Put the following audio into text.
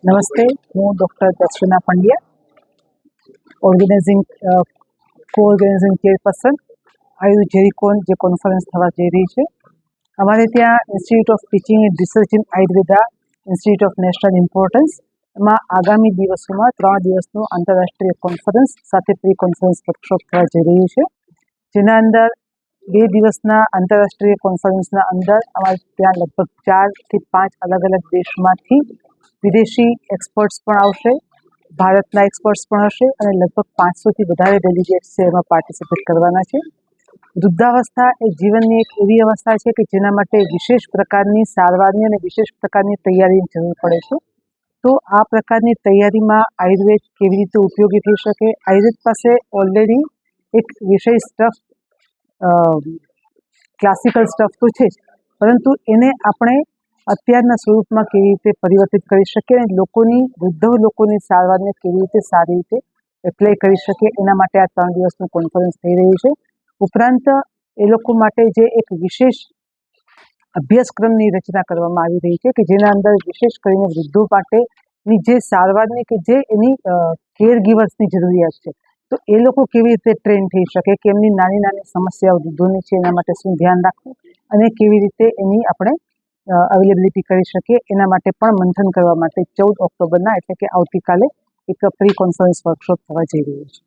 નમસ્તે, હું doctor Darshana Pandya, કો-ઓર્ગેનાઇઝિંગ chairperson Ayurveda જેરિકોન જે કોન્ફરન્સ થવા જઈ રહી છે. અમારે ત્યાં institute of teaching and research in Ayurveda, institute of national importance એમાં આગામી દિવસોમાં 3 દિવસનું આંતરરાષ્ટ્રીય કોન્ફરન્સ સાથે પ્રી કોન્ફરન્સ વર્કશોપ થવા જઈ રહ્યું છે. જેના અંદર 2 દિવસના આંતરરાષ્ટ્રીય કોન્ફરન્સના અંદર અમારે ત્યાં લગભગ 4 થી 5 અલગ અલગ દેશમાંથી વિદેશી એક્સપર્ટ્સ પણ આવશે, ભારતના એક્સપર્ટ્સ પણ હશે અને લગભગ 500થી વધારે ડેલિગેટ્સ છે એમાં પાર્ટિસિપેટ કરવાના છે. વૃદ્ધાવસ્થા એ જીવનની એક એવી અવસ્થા છે કે જેના માટે વિશેષ પ્રકારની સારવારની અને વિશેષ પ્રકારની તૈયારીની જરૂર પડે છે. તો આ પ્રકારની તૈયારીમાં આયુર્વેદ કેવી રીતે ઉપયોગી થઈ શકે? આયુર્વેદ પાસે ઓલરેડી એક વિષય સ્ટફ ક્લાસિકલ સ્ટફ તો છે જ, પરંતુ એને આપણે અત્યારના સ્વરૂપમાં કેવી રીતે પરિવર્તિત કરી શકીએ અને વૃદ્ધ લોકોની સારવારને કેવી રીતે સારી રીતે એપ્લાય કરી શકીએ, એના માટે આ 3 દિવસનું કોન્ફરન્સ થઈ રહ્યું છે. ઉપરાંત એ લોકો માટે જે એક વિશેષ અભ્યાસક્રમની રચના કરવામાં આવી રહી છે કે જેના અંદર વિશેષ કરીને વૃદ્ધો માટેની જે સારવારની કે જે એની કેર ગીવર્સની જરૂરિયાત છે, તો એ લોકો કેવી રીતે ટ્રેન થઈ શકે કે એમની નાની નાની સમસ્યાઓ વૃદ્ધોની છે એના માટે શું ધ્યાન રાખવું અને કેવી રીતે એની આપણે અવેલેબિલિટી કરી શકીએ, એના માટે પણ મંથન કરવા માટે 14 ઓક્ટોબરના એટલે કે આવતીકાલે એક પ્રી કોન્ફરન્સ વર્કશોપ થવા જઈ રહ્યું છે.